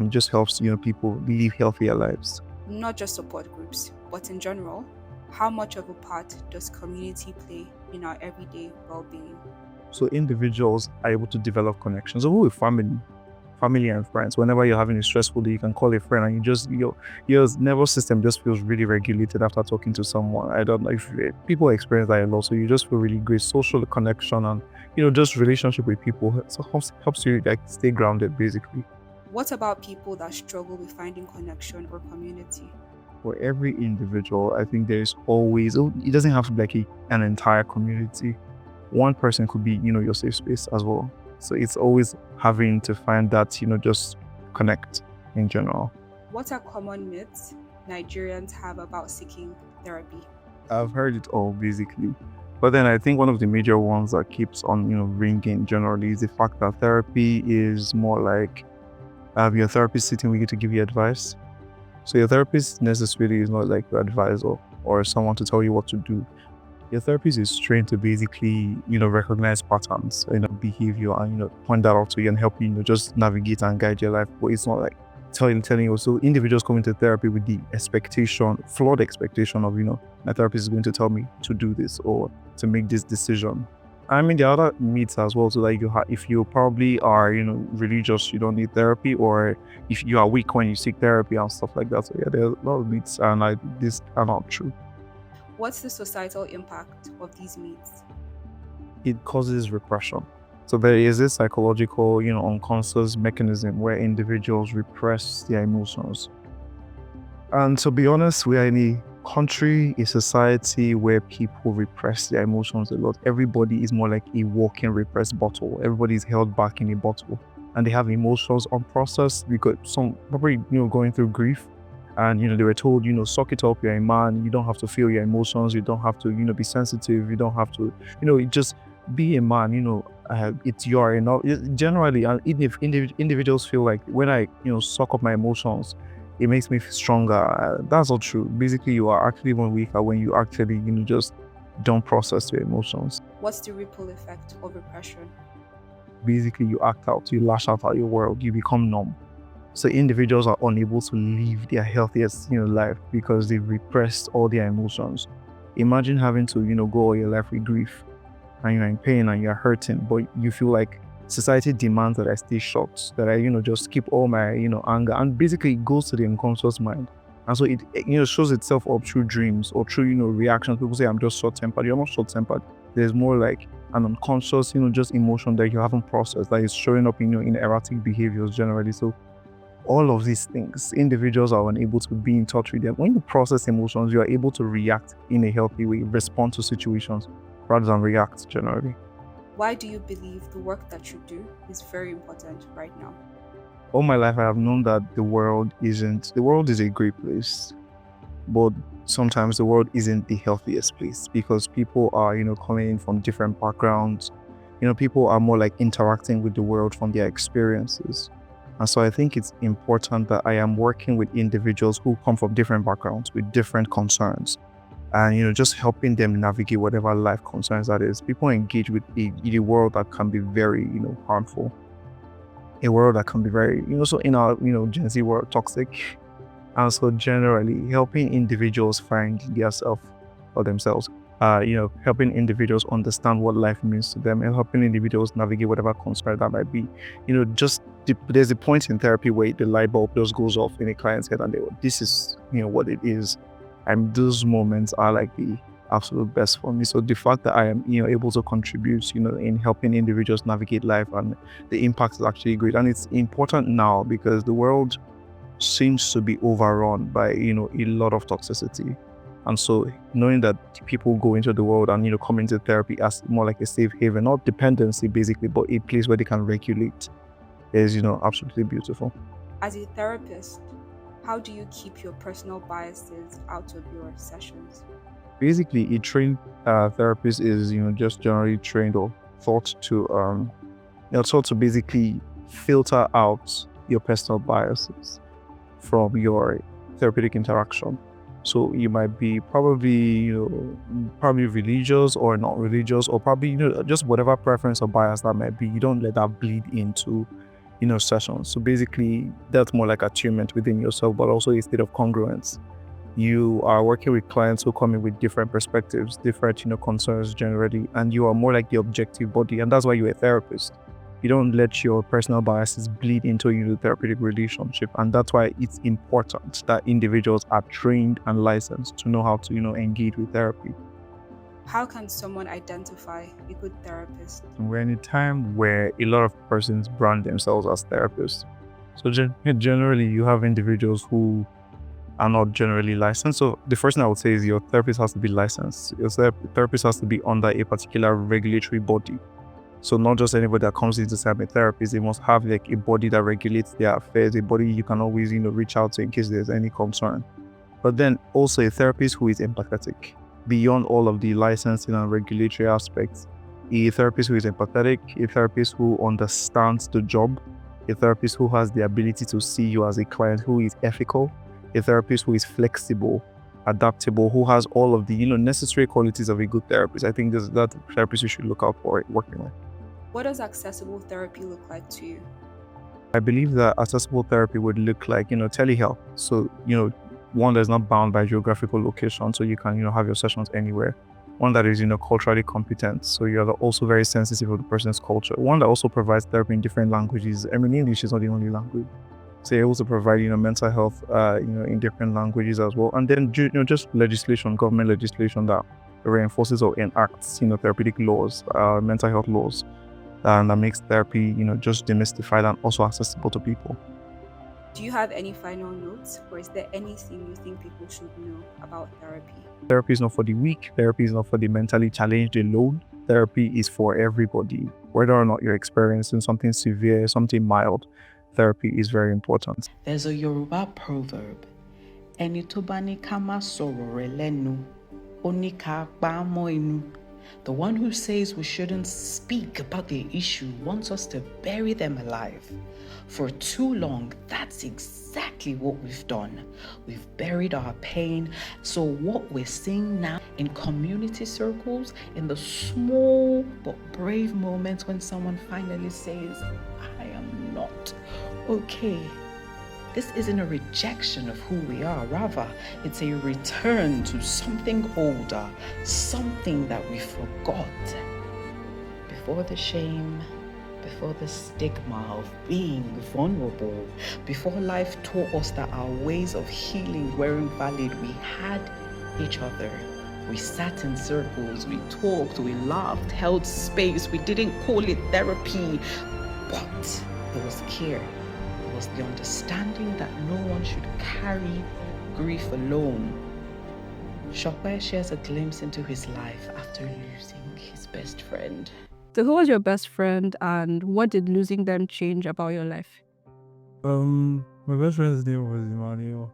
just helps, people live healthier lives. Not just support groups, but in general, how much of a part does community play in our everyday well-being? So individuals are able to develop connections, even with family and friends. Whenever you're having a stressful day, you can call a friend and your nervous system just feels really regulated after talking to someone. I don't know if people experience that a lot. So you just feel really great social connection and, just relationship with people. So helps you stay grounded basically. What about people that struggle with finding connection or community? For every individual, I think there is always, it doesn't have to be an entire community. One person could be, your safe space as well. So it's always having to find that, just connect in general. What are common myths Nigerians have about seeking therapy? I've heard it all basically. But then I think one of the major ones that keeps on, ringing generally is the fact that therapy is more like your therapist sitting with you to give you advice. So your therapist necessarily is not like your advisor or someone to tell you what to do. Your therapist is trained to basically, recognize patterns, behavior and, point that out to you and help you, just navigate and guide your life. But it's not like telling you. So individuals come into therapy with the flawed expectation of, my therapist is going to tell me to do this or to make this decision. There are other myths as well. So like if you probably are, religious, you don't need therapy, or if you are weak when you seek therapy and stuff like that. So yeah, there are a lot of myths and these are not true. What's the societal impact of these myths? It causes repression. So there is this psychological, unconscious mechanism where individuals repress their emotions. And to be honest, we are in a country, a society where people repress their emotions a lot. Everybody is more like a walking repressed bottle. Everybody is held back in a bottle. And they have emotions unprocessed because some probably, going through grief. And, they were told, suck it up, you're a man, you don't have to feel your emotions, you don't have to, be sensitive, you don't have to, just be a man, it's your, generally, and if individuals feel like when I, suck up my emotions, it makes me feel stronger. That's not true. Basically, you are actually even weaker when you actually, just don't process your emotions. What's the ripple effect of repression? Basically, you act out, you lash out at your world, you become numb. So individuals are unable to live their healthiest, life because they've repressed all their emotions. Imagine having to, go all your life with grief and you're in pain and you're hurting, but you feel like society demands that I stay short, that I, just keep all my, anger, and basically it goes to the unconscious mind. And so it, shows itself up through dreams or through, reactions. People say, I'm just short-tempered. You're not short-tempered. There's more like an unconscious, just emotion that you haven't processed that is showing up in erratic behaviors generally. So all of these things, individuals are unable to be in touch with them. When you process emotions, you are able to react in a healthy way, respond to situations rather than react generally. Why do you believe the work that you do is very important right now? All my life, I have known that the world is a great place, but sometimes the world isn't the healthiest place because people are, coming in from different backgrounds. People are more like interacting with the world from their experiences. And so I think it's important that I am working with individuals who come from different backgrounds with different concerns and, just helping them navigate whatever life concerns that is. People engage with a world that can be very, harmful. A world that can be very, so in our, Gen Z world, toxic. And so generally helping individuals find themselves or themselves, helping individuals understand what life means to them and helping individuals navigate whatever concern that might be. There's a point in therapy where the light bulb just goes off in a client's head and this is, what it is. And those moments are like the absolute best for me. So the fact that I am, able to contribute, in helping individuals navigate life, and the impact is actually great. And it's important now because the world seems to be overrun by, a lot of toxicity. And so knowing that people go into the world and, come into therapy as more like a safe haven, not dependency basically, but a place where they can regulate is, absolutely beautiful. As a therapist, how do you keep your personal biases out of your sessions? Basically, a trained therapist is, just generally trained or taught to basically filter out your personal biases from your therapeutic interaction. So you might be probably religious or not religious, or probably, just whatever preference or bias that might be. You don't let that bleed into, sessions. So basically, that's more like attunement within yourself, but also a state of congruence. You are working with clients who come in with different perspectives, different, concerns generally, and you are more like the objective body. And that's why you're a therapist. You don't let your personal biases bleed into the therapeutic relationship. And that's why it's important that individuals are trained and licensed to know how to, engage with therapy. How can someone identify a good therapist? We're in a time where a lot of persons brand themselves as therapists. So generally, you have individuals who are not generally licensed. So the first thing I would say is your therapist has to be licensed. Your therapist has to be under a particular regulatory body. So not just anybody that comes in to say I'm a therapist, they must have like a body that regulates their affairs, a body you can always, reach out to in case there's any concern. But then also a therapist who is empathetic. Beyond all of the licensing and regulatory aspects, a therapist who is empathetic, a therapist who understands the job, a therapist who has the ability to see you as a client, who is ethical, a therapist who is flexible, adaptable, who has all of the necessary qualities of a good therapist. I think that therapist you should look out for working with. What does accessible therapy look like to you? I believe that accessible therapy would look like, telehealth. So, one that is not bound by geographical location, so you can, have your sessions anywhere. One that is, culturally competent, so you're also very sensitive of the person's culture. One that also provides therapy in different languages. I mean, English is not the only language. So you're able to provide, mental health, in different languages as well. And then, just legislation, government legislation that reinforces or enacts, therapeutic laws, mental health laws, and that makes therapy, just demystified and also accessible to people. Do you have any final notes, or is there anything you think people should know about therapy? Therapy is not for the weak. Therapy is not for the mentally challenged alone. Therapy is for everybody. Whether or not you're experiencing something severe, something mild, therapy is very important. There's a Yoruba proverb, "Ẹni tó bá ní ká má sọ̀rọ̀ rẹ̀ lẹ́nu, ó ní ká pa á mọ́ inú." The one who says we shouldn't speak about the issue wants us to bury them alive. For too long, that's exactly what we've done. We've buried our pain. So what we're seeing now in community circles, in the small but brave moments when someone finally says, I am not okay. This isn't a rejection of who we are. Rather, it's a return to something older, something that we forgot. Before the shame, before the stigma of being vulnerable, before life taught us that our ways of healing weren't valid, we had each other. We sat in circles, we talked, we laughed, held space. We didn't call it therapy, but it was care. Was the understanding that no one should carry grief alone. Shokwe shares a glimpse into his life after losing his best friend. So who was your best friend, and what did losing them change about your life? My best friend's name was Emmanuel.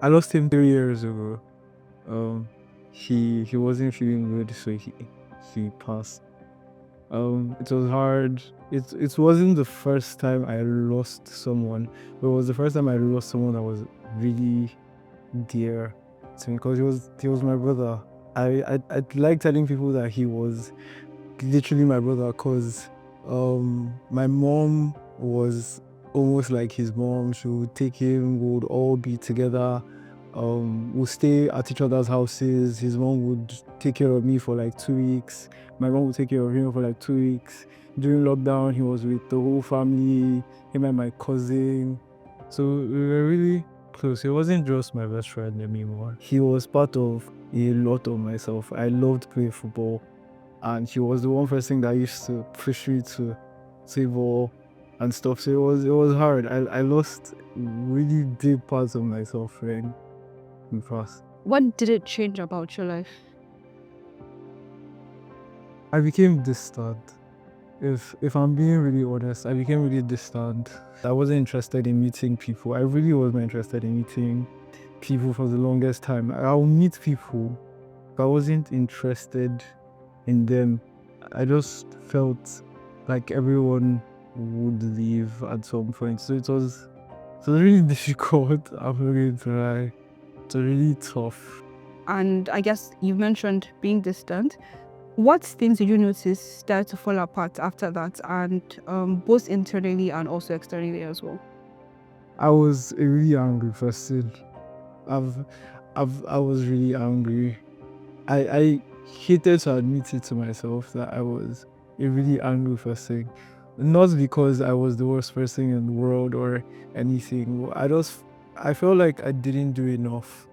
I lost him 3 years ago. He wasn't feeling good, so he passed. It was hard. It wasn't the first time I lost someone, but it was the first time I lost someone that was really dear to me, because he was my brother. I like telling people that he was literally my brother, because my mom was almost like his mom. She would take him, we would all be together. We'll stay at each other's houses. His mom would take care of me for like 2 weeks. My mom would take care of him for like 2 weeks. During lockdown, he was with the whole family, him and my cousin. So we were really close. He wasn't just my best friend anymore. He was part of a lot of myself. I loved playing football, and he was the one person that used to push me to play ball and stuff. So it was hard. I lost really deep parts of myself in class. What did it change about your life? I became distant. If I'm being really honest, I became really distant. I wasn't interested in meeting people. I really wasn't interested in meeting people for the longest time. I'll meet people, but I wasn't interested in them. I just felt like everyone would leave at some point. So it was really difficult. I'm not going to lie. It's really tough. And I guess you mentioned being distant. What things did you notice start to fall apart after that, and both internally and also externally as well? I was a really angry person. I was really angry. I hated to admit it to myself that I was a really angry person. Not because I was the worst person in the world or anything. I felt like I didn't do enough.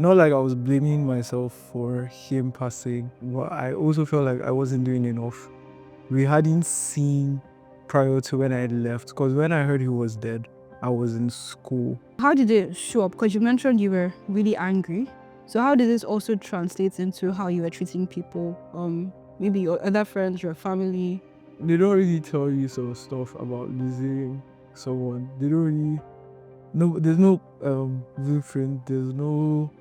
Not like I was blaming myself for him passing, but I also felt like I wasn't doing enough. We hadn't seen prior to when I left, because when I heard he was dead, I was in school. How did it show up? Because you mentioned you were really angry. So how did this also translate into how you were treating people? Maybe your other friends, your family? They don't really tell you some stuff about losing someone. They don't really... No, there's no blueprint. There's no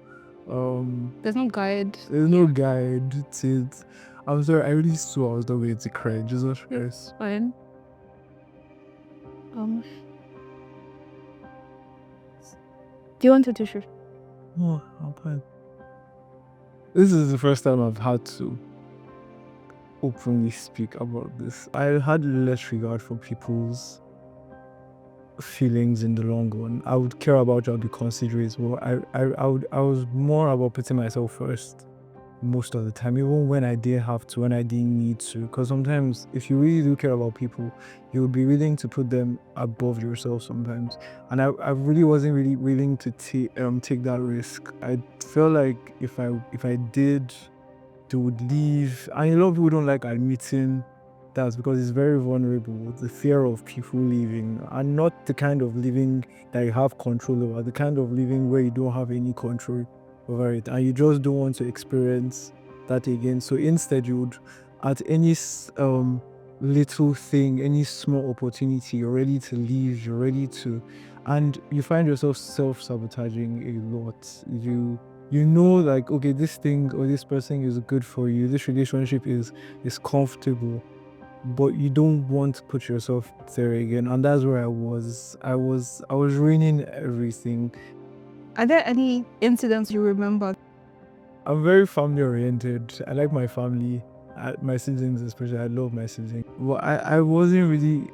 guide. There's no guide to it. I'm sorry, I really saw I was not going to cry. Jesus Christ. Fine. Do you want a tissue? No, I'm fine. This is the first time I've had to openly speak about this. I had less regard for people's feelings in the long run. I would care about you, I'd be considerate, but I was more about putting myself first most of the time, even when I didn't have to, when I didn't need to. Because sometimes if you really do care about people, you will be willing to put them above yourself sometimes. And I really wasn't really willing to take that risk. I felt like if I did, they would leave. And a lot of people don't like admitting that because it's very vulnerable, the fear of people leaving, and not the kind of living that you have control over, the kind of living where you don't have any control over it, and you just don't want to experience that again. So instead, you would, at any little thing, any small opportunity, you're ready to leave, you're ready to, and you find yourself self-sabotaging a lot. You know, like, okay, this thing or this person is good for you, this relationship is comfortable, but you don't want to put yourself there again. And that's where I was ruining everything. Are there any incidents you remember? I'm very family oriented. I like my family, my siblings especially. I love my siblings. But I wasn't really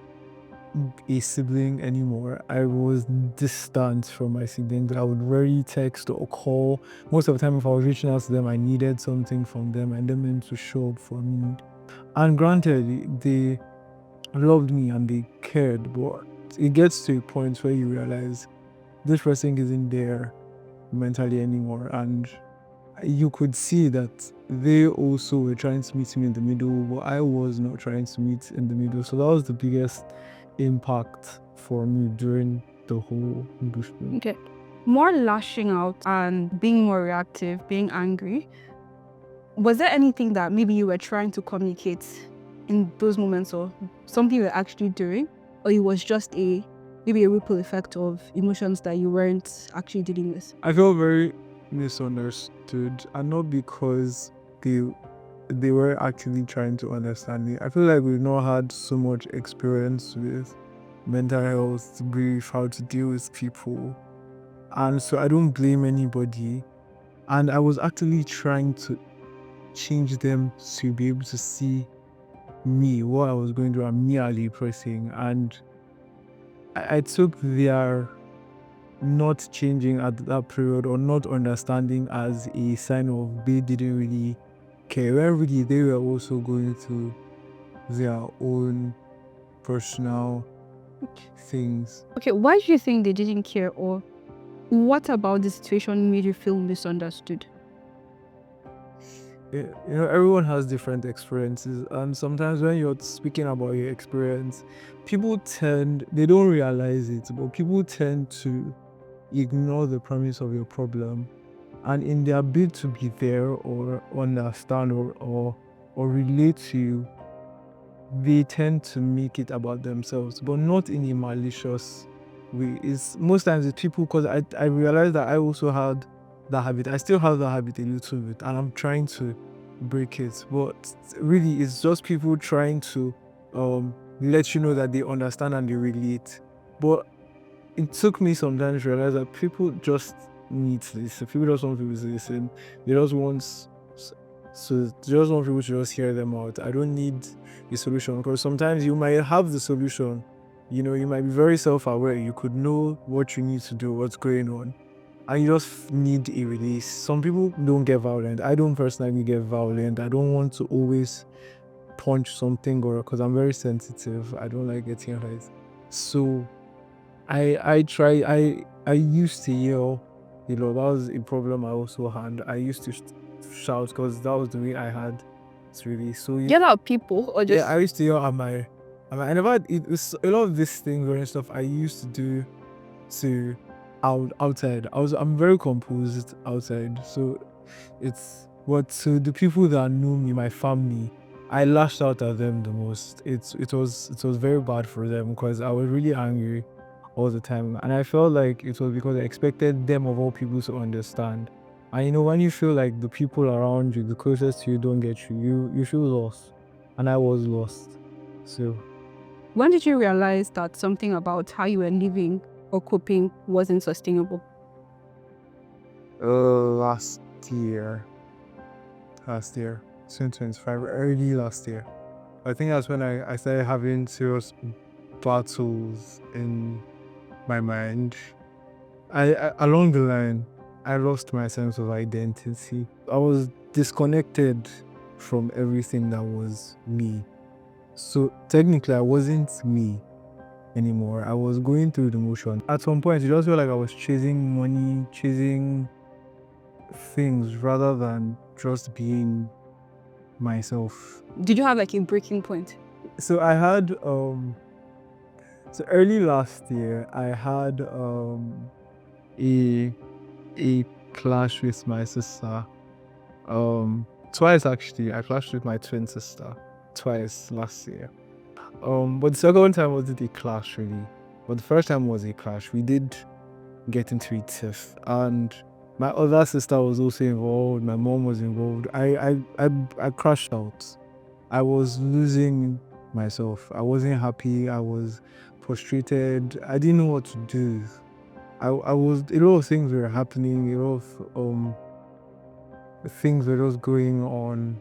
a sibling anymore. I was distant from my siblings. I would rarely text or call. Most of the time, if I was reaching out to them, I needed something from them. I needed them to show up for me. And granted, they loved me and they cared, but it gets to a point where you realize this person isn't there mentally anymore. And you could see that they also were trying to meet me in the middle, but I was not trying to meet in the middle. So that was the biggest impact for me during the whole bushment. Okay. More lashing out and being more reactive, being angry. Was there anything that maybe you were trying to communicate in those moments, or something you were actually doing, or it was just maybe a ripple effect of emotions that you weren't actually dealing with? I felt very misunderstood, and not because they were actually trying to understand me. I feel like we've not had so much experience with mental health, grief, how to deal with people, and so I don't blame anybody. And I was actually trying to change them to be able to see me, what I was going through, and me as a person. And I took their not changing at that period or not understanding as a sign of they didn't really care. When really they were also going through their own personal things. Okay, why do you think they didn't care, or What about the situation made you feel misunderstood? Everyone has different experiences, and sometimes when you're speaking about your experience, they don't realize it, but people tend to ignore the premise of your problem, and in their bid to be there or understand or relate to you, they tend to make it about themselves, but not in a malicious way. It's most times it's people, because I realized that I also had that habit. I still have that habit a little bit, and I'm trying to break it. But really, it's just people trying to let you know that they understand and they relate. But it took me some time to realize that people just need to listen. People just want people to listen. They just want so they just want people to just hear them out. I don't need a solution, because sometimes you might have the solution. You might be very self-aware. You could know what you need to do, what's going on, and you just need a release. Some people don't get violent. I don't personally get violent. I don't want to always punch something, or because I'm very sensitive. I don't like getting hurt. So I used to yell. That was a problem I also had. I used to shout, because that was the way I had to release. So Yell at people or just... I used to yell at my I never, it was a lot of these things and stuff I used to do to outside. I'm very composed outside. So to the people that knew me, my family, I lashed out at them the most. It was very bad for them, because I was really angry all the time, and I felt like it was because I expected them of all people to understand. And when you feel like the people around you, the closest to you, don't get you, you feel lost, and I was lost. So when did you realize that something about how you were living or coping wasn't sustainable? Last year, 2025, early last year. I think that's when I started having serious battles in my mind. Along the line, I lost my sense of identity. I was disconnected from everything that was me. So technically, I wasn't me anymore. I was going through the motion. At some point, it just felt like I was chasing money, chasing things, rather than just being myself. Did you have like a breaking point? So I had so early last year I had a clash with my sister. Twice actually. I clashed with my twin sister twice last year. But the second time wasn't a clash really. But the first time was a clash. We did get into a tiff, and my other sister was also involved. My mom was involved. I crashed out. I was losing myself. I wasn't happy. I was frustrated. I didn't know what to do. A lot of things were happening. A lot of things were just going on.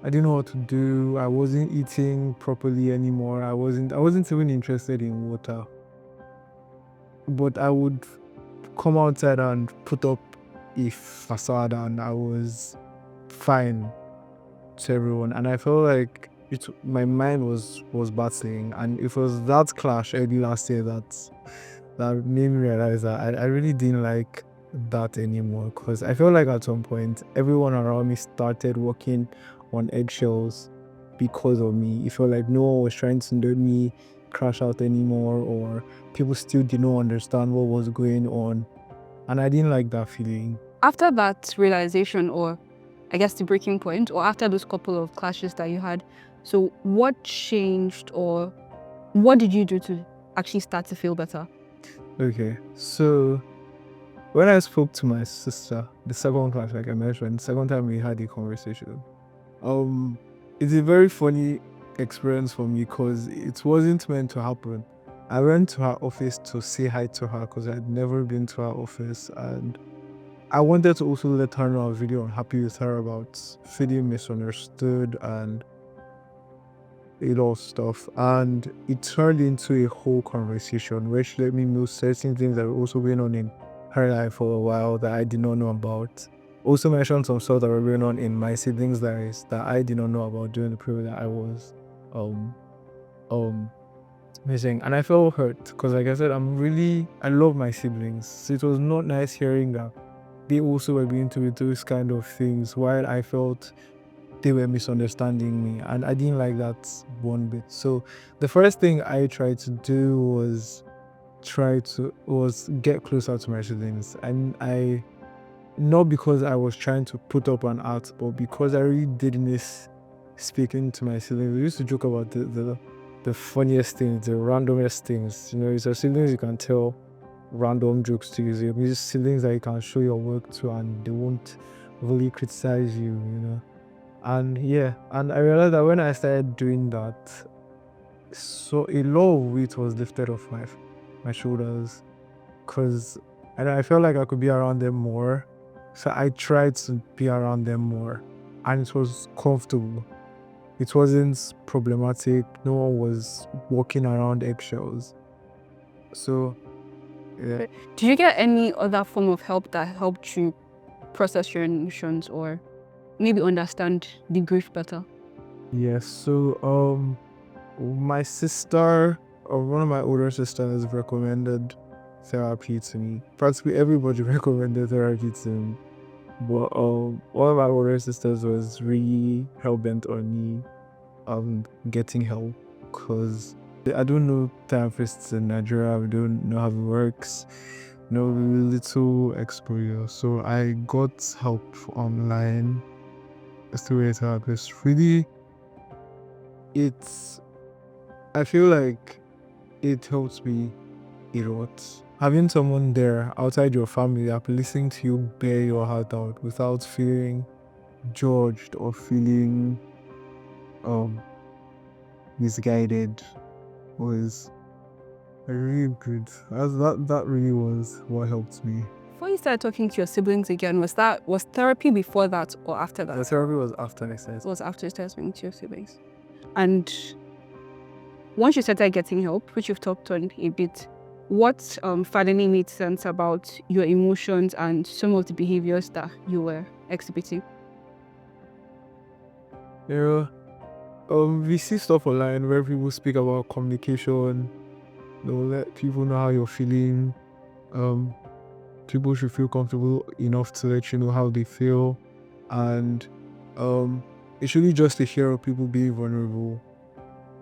I didn't know what to do. I wasn't eating properly anymore. I wasn't even interested in water. But I would come outside and put up a facade, and I was fine to everyone. And I felt like my mind was battling, and it was that clash early last year that made me realize that I really didn't like that anymore, because I felt like at some point everyone around me started walking on eggshells because of me. It felt like no one was trying to let me crash out anymore, or people still did not understand what was going on, and I didn't like that feeling. After that realization, or I guess the breaking point, or after those couple of clashes that you had, so what changed, or what did you do to actually start to feel better? Okay, so when I spoke to my sister, the second class, like I mentioned, the second time we had a conversation, it's a very funny experience for me, because it wasn't meant to happen. I went to her office to say hi to her, because I'd never been to her office, and I wanted to also let her know I was really unhappy with her about feeling misunderstood and a lot of stuff. And it turned into a whole conversation where she let me know certain things that were also going on in her life for a while that I did not know about. Also mentioned some stuff that were going on in my siblings' lives that I did not know about during the period that I was missing. And I felt hurt because, like I said, I love my siblings. So it was not nice hearing that they also were being to those kind of things while I felt they were misunderstanding me. And I didn't like that one bit. So the first thing I tried to do was get closer to my siblings. And I, not because I was trying to put up an act, but because I really did miss speaking to my siblings. We used to joke about the funniest things, the randomest things. You know, it's your siblings you can tell random jokes to. It's siblings that you can show your work to and they won't really criticize you, you know. And yeah, and I realized that when I started doing that, so a lot of weight was lifted off my shoulders, because I felt like I could be around them more. So I tried to be around them more, and it was comfortable. It wasn't problematic. No one was walking around eggshells. So, yeah. Did you get any other form of help that helped you process your emotions or maybe understand the grief better? Yes. So, my sister, or one of my older sisters, recommended therapy to me. Practically everybody recommended therapy to me. But one of my older sisters was really hell-bent on me getting help, because I don't know therapists in Nigeria. I don't know how it works. No little exposure. So I got help online through a therapist. Really, I feel like it helps me a lot. Having someone there outside your family that listening to you bear your heart out without feeling judged or feeling misguided was really good. That really was what helped me. Before you started talking to your siblings again, was therapy before that or after that? The therapy was after next time. It was after you started speaking to your siblings. And once you started getting help, which you've talked on a bit, what finally made sense about your emotions and some of the behaviors that you were exhibiting? Yeah. We see stuff online where people speak about communication. They'll let people know how you're feeling. People should feel comfortable enough to let you know how they feel. And it's really just to hear of people being vulnerable,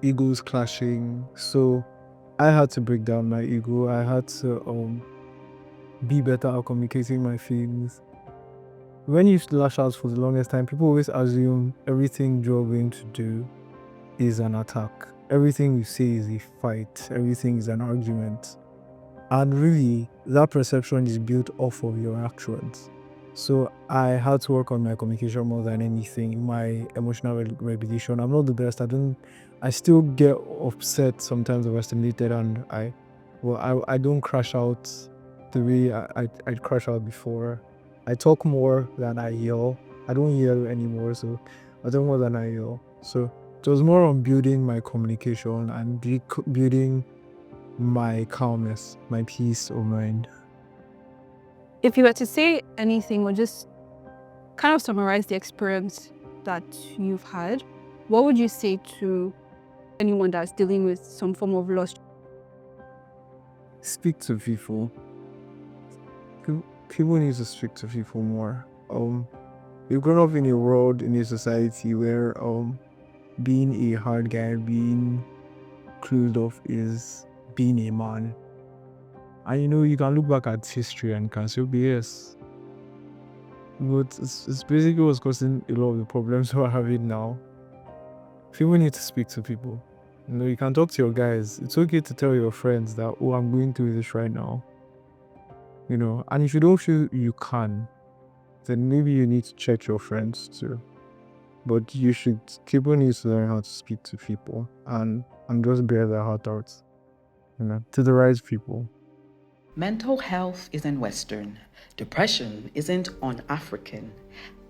egos clashing. So I had to break down my ego. I had to be better at communicating my feelings. When you lash out for the longest time, people always assume everything you're going to do is an attack. Everything you say is a fight. Everything is an argument. And really, that perception is built off of your actions. So I had to work on my communication more than anything, my emotional regulation. I'm not the best. I still get upset sometimes overstimulated, and I don't crash out the way I'd crash out before. I talk more than I yell. I don't yell anymore, so I talk more than I yell. So it was more on building my communication and building my calmness, my peace of mind. If you were to say anything or just kind of summarize the experience that you've had, what would you say to anyone that's dealing with some form of loss? Speak to people. People need to speak to people more. We've grown up in a world, in a society where being a hard guy, being closed off is being a man. And you know, you can look back at history and can say, yes. But it's basically what's causing a lot of the problems we're having now. People need to speak to people. You know, you can talk to your guys. It's okay to tell your friends that, oh, I'm going through this right now. You know, and if you don't feel you can, then maybe you need to check your friends too. But people need to learn how to speak to people and just bear their heart out, you know, to the right people. Mental health isn't Western. Depression isn't un-African.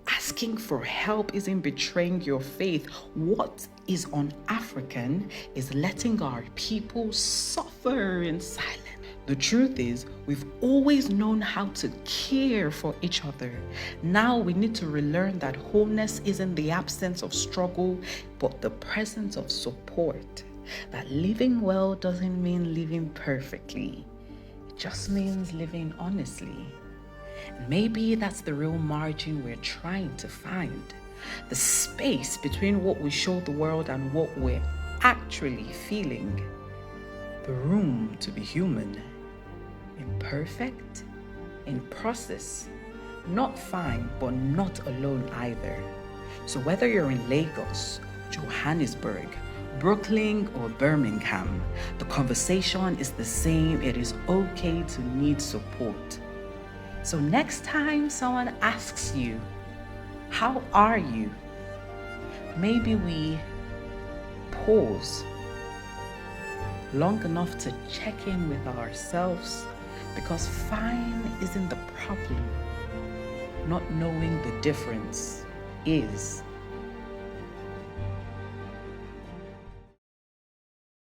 Asking for help isn't betraying your faith. What is un-African is letting our people suffer in silence. The truth is, we've always known how to care for each other. Now we need to relearn that wholeness isn't the absence of struggle, but the presence of support. that living well doesn't mean living perfectly. It just means living honestly. And maybe that's the real margin we're trying to find. The space between what we show the world and what we're actually feeling. The room to be human. Imperfect, in process, not fine, but not alone either. So whether you're in Lagos, Johannesburg, Brooklyn, or Birmingham, the conversation is the same. It is okay to need support. So next time someone asks you, how are you? Maybe we pause long enough to check in with ourselves, because fine isn't the problem. Not knowing the difference is.